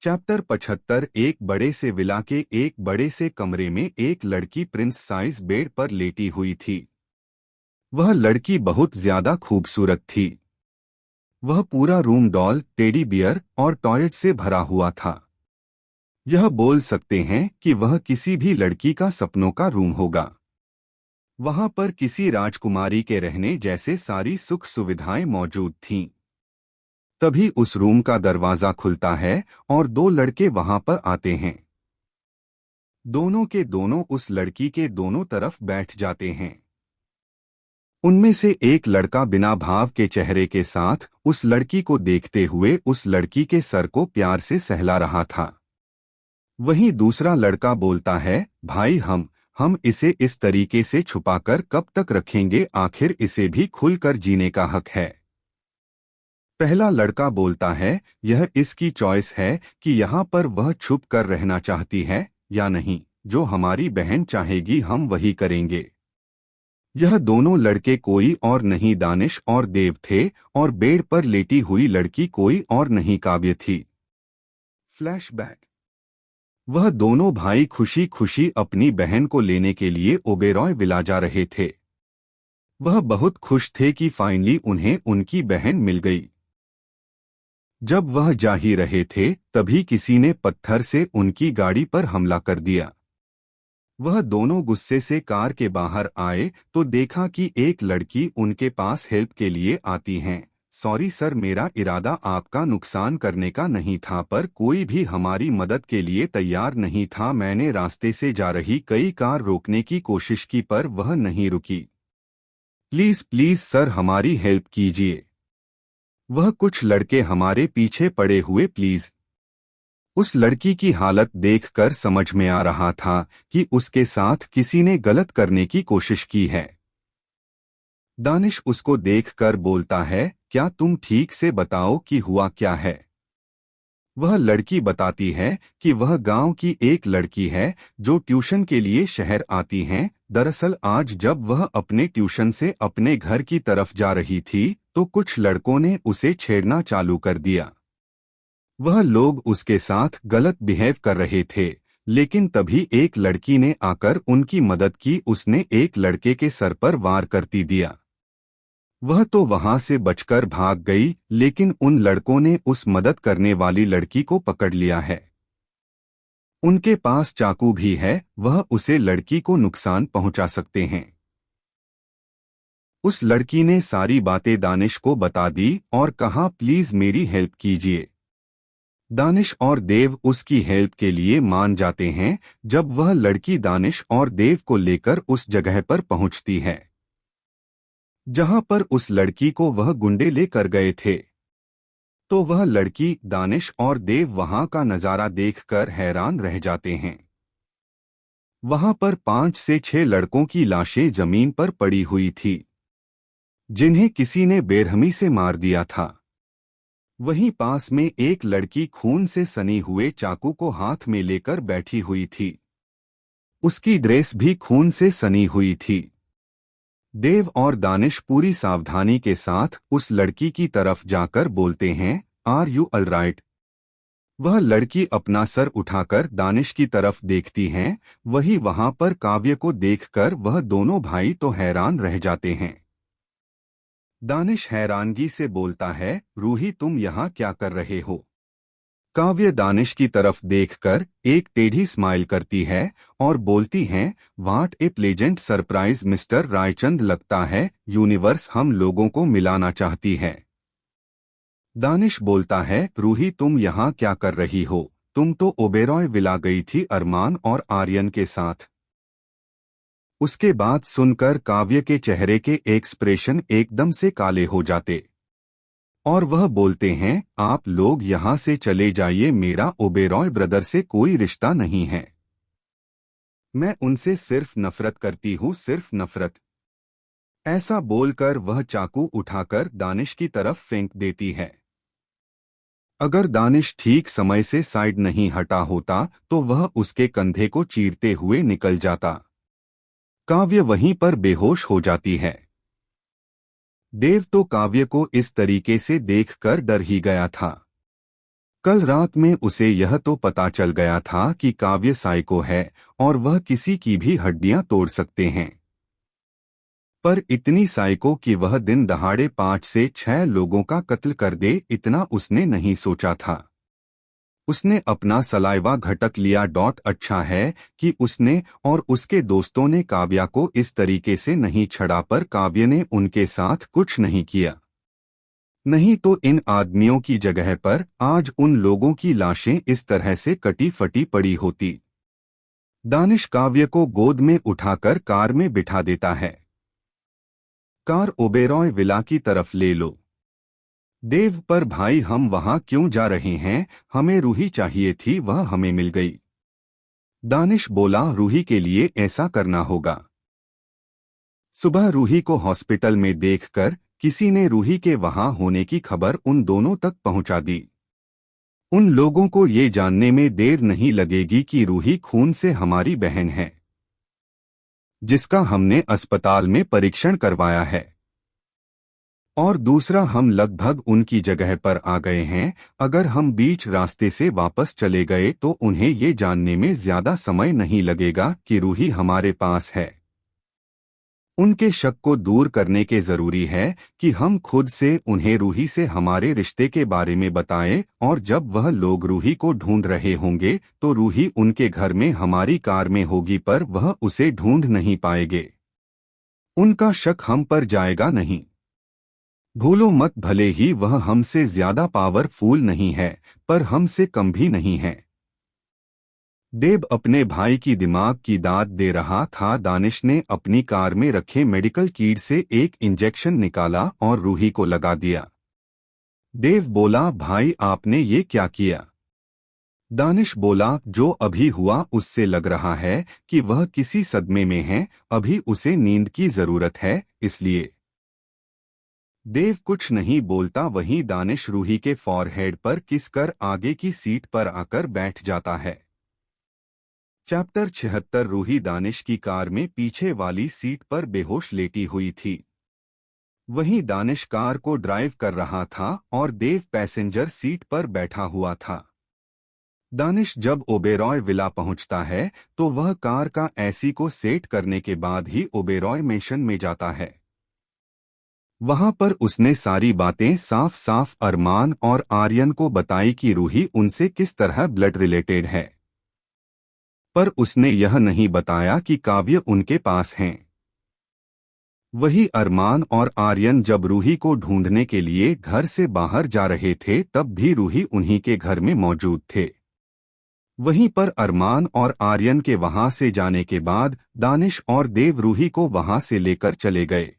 Chapter 75। एक बड़े से विला के एक बड़े से कमरे में एक लड़की प्रिंस साइज बेड पर लेटी हुई थी। वह लड़की बहुत ज्यादा खूबसूरत थी। वह पूरा रूम डॉल, टेडी बियर और टॉयज से भरा हुआ था। यह बोल सकते हैं कि वह किसी भी लड़की का सपनों का रूम होगा। वहां पर किसी राजकुमारी के रहने जैसे सारी सुख सुविधाएं मौजूद थीं। तभी उस रूम का दरवाजा खुलता है और दो लड़के वहां पर आते हैं। दोनों के दोनों उस लड़की के दोनों तरफ बैठ जाते हैं। उनमें से एक लड़का बिना भाव के चेहरे के साथ उस लड़की को देखते हुए उस लड़की के सर को प्यार से सहला रहा था। वहीं दूसरा लड़का बोलता है, भाई हम इसे इस तरीके से छुपाकर कब तक रखेंगे, आखिर इसे भी खुलकर जीने का हक है। पहला लड़का बोलता है, यह इसकी चॉइस है कि यहाँ पर वह छुप कर रहना चाहती है या नहीं। जो हमारी बहन चाहेगी हम वही करेंगे। यह दोनों लड़के कोई और नहीं दानिश और देव थे और बेड पर लेटी हुई लड़की कोई और नहीं काव्य थी। फ्लैशबैक। वह दोनों भाई खुशी खुशी अपनी बहन को लेने के लिए ओबेरॉय विला जा रहे थे। वह बहुत खुश थे कि फाइनली उन्हें उनकी बहन मिल गई। जब वह जा ही रहे थे तभी किसी ने पत्थर से उनकी गाड़ी पर हमला कर दिया। वह दोनों गुस्से से कार के बाहर आए तो देखा कि एक लड़की उनके पास हेल्प के लिए आती है। सॉरी सर, मेरा इरादा आपका नुकसान करने का नहीं था, पर कोई भी हमारी मदद के लिए तैयार नहीं था। मैंने रास्ते से जा रही कई कार रोकने की कोशिश की पर वह नहीं रुकी। प्लीज प्लीज सर, हमारी हेल्प कीजिए। वह कुछ लड़के हमारे पीछे पड़े हुए प्लीज। उस लड़की की हालत देखकर समझ में आ रहा था कि उसके साथ किसी ने गलत करने की कोशिश की है। दानिश उसको देखकर बोलता है, क्या तुम ठीक से बताओ कि हुआ क्या है। वह लड़की बताती है कि वह गांव की एक लड़की है जो ट्यूशन के लिए शहर आती है। दरअसल आज जब वह अपने ट्यूशन से अपने घर की तरफ जा रही थी तो कुछ लड़कों ने उसे छेड़ना चालू कर दिया। वह लोग उसके साथ गलत बिहेव कर रहे थे, लेकिन तभी एक लड़की ने आकर उनकी मदद की। उसने एक लड़के के सर पर वार करती दिया। वह तो वहां से बचकर भाग गई, लेकिन उन लड़कों ने उस मदद करने वाली लड़की को पकड़ लिया है। उनके पास चाकू भी है, वह उसे लड़की को नुकसान पहुंचा सकते हैं। उस लड़की ने सारी बातें दानिश को बता दी और कहा, प्लीज मेरी हेल्प कीजिए। दानिश और देव उसकी हेल्प के लिए मान जाते हैं। जब वह लड़की दानिश और देव को लेकर उस जगह पर पहुंचती है जहां पर उस लड़की को वह गुंडे लेकर गए थे, तो वह लड़की, दानिश और देव वहां का नजारा देखकर हैरान रह जाते हैं। वहां पर 5 से 6 लड़कों की लाशें जमीन पर पड़ी हुई थी, जिन्हें किसी ने बेरहमी से मार दिया था। वहीं पास में एक लड़की खून से सनी हुए चाकू को हाथ में लेकर बैठी हुई थी। उसकी ड्रेस भी खून से सनी हुई थी। देव और दानिश पूरी सावधानी के साथ उस लड़की की तरफ जाकर बोलते हैं, आर यू ऑलराइट। वह लड़की अपना सर उठाकर दानिश की तरफ देखती है। वही वहां पर काव्य को देखकर वह दोनों भाई तो हैरान रह जाते हैं। दानिश हैरानगी से बोलता है, रूही तुम यहाँ क्या कर रहे हो। काव्य दानिश की तरफ देखकर एक टेढ़ी स्माइल करती है और बोलती है, what A pleasant surprise mister Raichand, लगता है यूनिवर्स हम लोगों को मिलाना चाहती है। दानिश बोलता है, रूही तुम यहाँ क्या कर रही हो, तुम तो ओबेरॉय विला गई थी अरमान और आर्यन के साथ। उसके बाद सुनकर काव्य के चेहरे के एक्सप्रेशन एकदम से काले हो जाते और वह बोलते हैं, आप लोग यहाँ से चले जाइए, मेरा ओबेरॉय ब्रदर से कोई रिश्ता नहीं है। मैं उनसे सिर्फ नफरत करती हूँ, सिर्फ नफरत। ऐसा बोलकर वह चाकू उठाकर दानिश की तरफ फेंक देती है। अगर दानिश ठीक समय से साइड नहीं हटा होता तो वह उसके कंधे को चीरते हुए निकल जाता। काव्य वहीं पर बेहोश हो जाती है। देव तो काव्य को इस तरीके से देखकर डर ही गया था। कल रात में उसे यह तो पता चल गया था कि काव्य साइको है और वह किसी की भी हड्डियां तोड़ सकते हैं, पर इतनी साइको कि वह दिन दहाड़े 5 से 6 लोगों का कत्ल कर दे, इतना उसने नहीं सोचा था। उसने अपना सलाइवा घटक लिया। अच्छा है कि उसने और उसके दोस्तों ने काव्या को इस तरीके से नहीं छड़ा, पर काव्य ने उनके साथ कुछ नहीं किया। नहीं तो इन आदमियों की जगह पर आज उन लोगों की लाशें इस तरह से कटी फटी पड़ी होती। दानिश काव्य को गोद में उठाकर कार में बिठा देता है। कार ओबेरॉय विला की तरफ ले लो। देव, पर भाई हम वहां क्यों जा रहे हैं? हमें रूही चाहिए थी, वह हमें मिल गई। दानिश बोला, रूही के लिए ऐसा करना होगा। सुबह रूही को हॉस्पिटल में देखकर किसी ने रूही के वहां होने की खबर उन दोनों तक पहुंचा दी। उन लोगों को ये जानने में देर नहीं लगेगी कि रूही खून से हमारी बहन है, जिसका हमने अस्पताल में परीक्षण करवाया है। और दूसरा, हम लगभग उनकी जगह पर आ गए हैं। अगर हम बीच रास्ते से वापस चले गए तो उन्हें ये जानने में ज्यादा समय नहीं लगेगा कि रूही हमारे पास है। उनके शक को दूर करने के जरूरी है कि हम खुद से उन्हें रूही से हमारे रिश्ते के बारे में बताएं, और जब वह लोग रूही को ढूंढ रहे होंगे तो रूही उनके घर में हमारी कार में होगी, पर वह उसे ढूंढ नहीं पाएंगे। उनका शक हम पर जाएगा नहीं। भूलो मत, भले ही वह हमसे ज्यादा पावरफुल नहीं है, पर हमसे कम भी नहीं है। देव अपने भाई की दिमाग की दाद दे रहा था। दानिश ने अपनी कार में रखे मेडिकल किट से एक इंजेक्शन निकाला और रूही को लगा दिया। देव बोला, भाई आपने ये क्या किया? दानिश बोला, जो अभी हुआ उससे लग रहा है कि वह किसी सदमे में है, अभी उसे नींद की जरूरत है, इसलिए। देव कुछ नहीं बोलता। वहीं दानिश रूही के फॉरहेड पर किस कर आगे की सीट पर आकर बैठ जाता है। चैप्टर 76। रूही दानिश की कार में पीछे वाली सीट पर बेहोश लेटी हुई थी। वहीं दानिश कार को ड्राइव कर रहा था और देव पैसेंजर सीट पर बैठा हुआ था। दानिश जब ओबेरॉय विला पहुंचता है तो वह कार का एसी को सेट करने के बाद ही ओबेरॉय मेंशन में जाता है। वहां पर उसने सारी बातें साफ साफ अरमान और आर्यन को बताई कि रूही उनसे किस तरह ब्लड रिलेटेड है, पर उसने यह नहीं बताया कि काव्य उनके पास हैं। वही अरमान और आर्यन जब रूही को ढूंढने के लिए घर से बाहर जा रहे थे तब भी रूही उन्हीं के घर में मौजूद थे। वहीं पर अरमान और आर्यन के वहां से जाने के बाद दानिश और देव रूही को वहां से लेकर चले गए।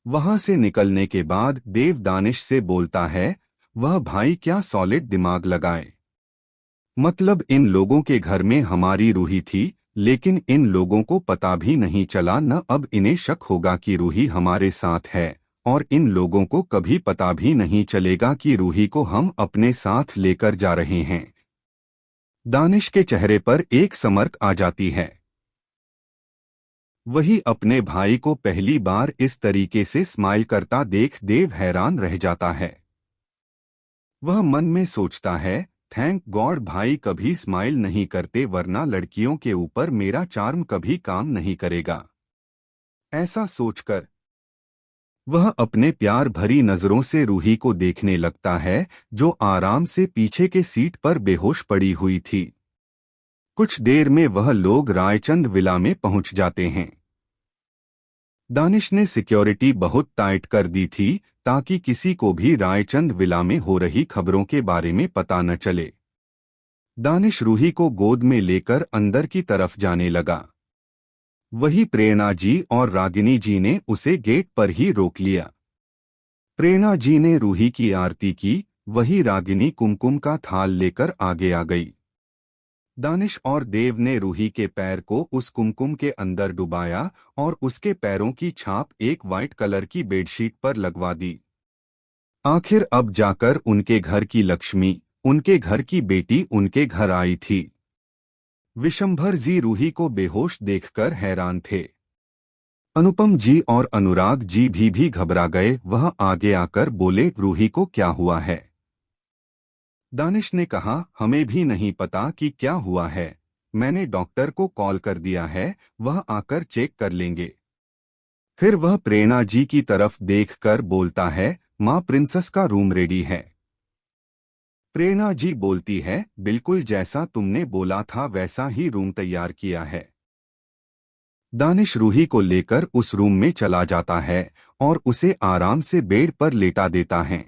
वहां से निकलने के बाद देव दानिश से बोलता है, वह भाई क्या सॉलिड दिमाग लगाए। मतलब इन लोगों के घर में हमारी रूही थी, लेकिन इन लोगों को पता भी नहीं चला। न अब इन्हें शक होगा कि रूही हमारे साथ है, और इन लोगों को कभी पता भी नहीं चलेगा कि रूही को हम अपने साथ लेकर जा रहे हैं। दानिश के चेहरे पर एक समर्क आ जाती है। वही अपने भाई को पहली बार इस तरीके से स्माइल करता देख देव हैरान रह जाता है। वह मन में सोचता है, थैंक गॉड भाई कभी स्माइल नहीं करते, वरना लड़कियों के ऊपर मेरा चार्म कभी काम नहीं करेगा। ऐसा सोचकर वह अपने प्यार भरी नजरों से रूही को देखने लगता है, जो आराम से पीछे के सीट पर बेहोश पड़ी हुई थी। कुछ देर में वह लोग रायचंद विला में पहुंच जाते हैं। दानिश ने सिक्योरिटी बहुत टाइट कर दी थी ताकि किसी को भी रायचंद विला में हो रही खबरों के बारे में पता न चले। दानिश रूही को गोद में लेकर अंदर की तरफ जाने लगा। वही प्रेरणा जी और रागिनी जी ने उसे गेट पर ही रोक लिया। प्रेरणा जी ने रूही की आरती की, वही रागिनी कुमकुम का थाल लेकर आगे आ गई। दानिश और देव ने रूही के पैर को उस कुमकुम के अंदर डुबाया और उसके पैरों की छाप एक वाइट कलर की बेडशीट पर लगवा दी। आखिर अब जाकर उनके घर की लक्ष्मी, उनके घर की बेटी उनके घर आई थी। विशंभर जी रूही को बेहोश देखकर हैरान थे। अनुपम जी और अनुराग जी भी घबरा गए। वह आगे आकर बोले, रूही को क्या हुआ है? दानिश ने कहा, हमें भी नहीं पता कि क्या हुआ है। मैंने डॉक्टर को कॉल कर दिया है, वह आकर चेक कर लेंगे। फिर वह प्रेरणा जी की तरफ देखकर बोलता है, माँ प्रिंसेस का रूम रेडी है। प्रेरणा जी बोलती है, बिल्कुल जैसा तुमने बोला था वैसा ही रूम तैयार किया है। दानिश रूही को लेकर उस रूम में चला जाता है और उसे आराम से बेड पर लेटा देता है।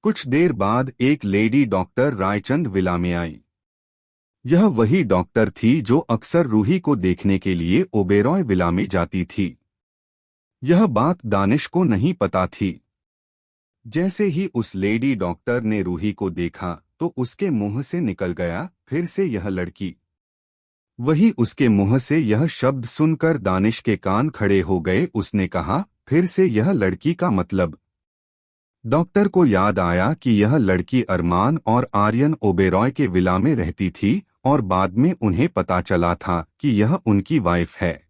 कुछ देर बाद एक लेडी डॉक्टर रायचंद विला में आई। यह वही डॉक्टर थी जो अक्सर रूही को देखने के लिए ओबेरॉय विला में जाती थी। यह बात दानिश को नहीं पता थी। जैसे ही उस लेडी डॉक्टर ने रूही को देखा तो उसके मुंह से निकल गया, फिर से यह लड़की। वही उसके मुंह से यह शब्द सुनकर दानिश के कान खड़े हो गए। उसने कहा, फिर से यह लड़की का मतलब। डॉक्टर को याद आया कि यह लड़की अरमान और आर्यन ओबेरॉय के विला में रहती थी और बाद में उन्हें पता चला था कि यह उनकी वाइफ है।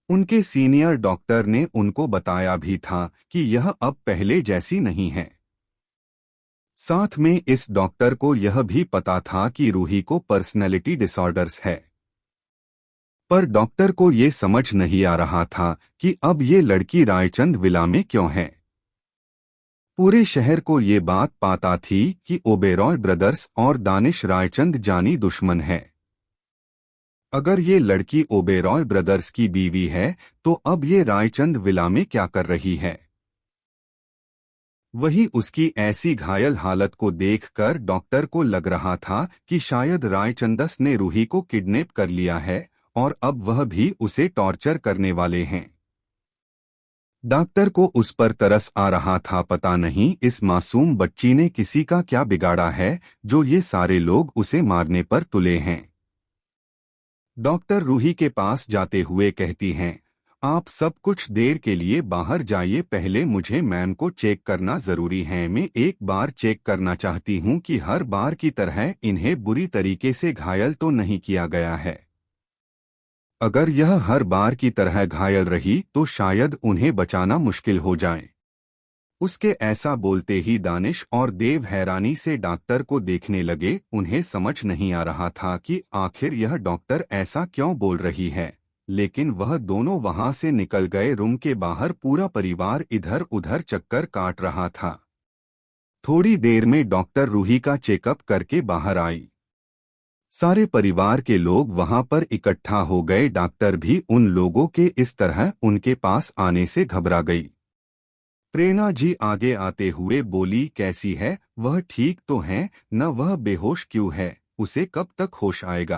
उनके सीनियर डॉक्टर ने उनको बताया भी था कि यह अब पहले जैसी नहीं है। साथ में इस डॉक्टर को यह भी पता था कि रूही को पर्सनैलिटी डिसऑर्डर्स है। पर डॉक्टर को ये समझ नहीं आ रहा था कि अब ये लड़की रायचंद विला में क्यों है। पूरे शहर को ये बात पता थी कि ओबेरॉय ब्रदर्स और दानिश रायचंद जानी दुश्मन है। अगर ये लड़की ओबेरॉय ब्रदर्स की बीवी है तो अब ये रायचंद विला में क्या कर रही है। वही उसकी ऐसी घायल हालत को देखकर डॉक्टर को लग रहा था कि शायद रायचंदस ने रूही को किडनैप कर लिया है और अब वह भी उसे टॉर्चर करने वाले हैं। डॉक्टर को उस पर तरस आ रहा था। पता नहीं इस मासूम बच्ची ने किसी का क्या बिगाड़ा है जो ये सारे लोग उसे मारने पर तुले हैं। डॉक्टर रूही के पास जाते हुए कहती हैं, आप सब कुछ देर के लिए बाहर जाइए, पहले मुझे मैम को चेक करना जरूरी है। मैं एक बार चेक करना चाहती हूँ कि हर बार की तरह इन्हें बुरी तरीके से घायल तो नहीं किया गया है। अगर यह हर बार की तरह घायल रही तो शायद उन्हें बचाना मुश्किल हो जाए। उसके ऐसा बोलते ही दानिश और देव हैरानी से डॉक्टर को देखने लगे। उन्हें समझ नहीं आ रहा था कि आखिर यह डॉक्टर ऐसा क्यों बोल रही है, लेकिन वह दोनों वहां से निकल गए। रूम के बाहर पूरा परिवार इधर उधर चक्कर काट रहा था। थोड़ी देर में डॉक्टर रूही का चेकअप करके बाहर आई। सारे परिवार के लोग वहां पर इकट्ठा हो गए। डॉक्टर भी उन लोगों के इस तरह उनके पास आने से घबरा गई। प्रेरणा जी आगे आते हुए बोली, कैसी है वह, ठीक तो है न, वह बेहोश क्यों है, उसे कब तक होश आएगा।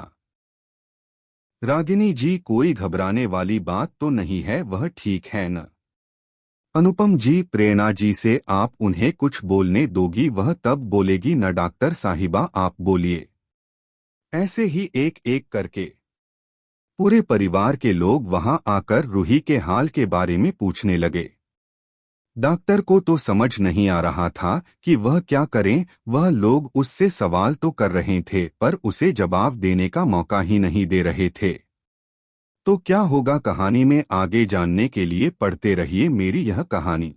रागिनी जी, कोई घबराने वाली बात तो नहीं है, वह ठीक है न। अनुपम जी, प्रेरणा जी से आप उन्हें कुछ बोलने दोगी, वह तब बोलेगी न। डॉक्टर साहिबा आप बोलिए। ऐसे ही एक एक करके पूरे परिवार के लोग वहां आकर रूही के हाल के बारे में पूछने लगे। डॉक्टर को तो समझ नहीं आ रहा था कि वह क्या करें। वह लोग उससे सवाल तो कर रहे थे पर उसे जवाब देने का मौका ही नहीं दे रहे थे। तो क्या होगा कहानी में आगे जानने के लिए पढ़ते रहिए मेरी यह कहानी।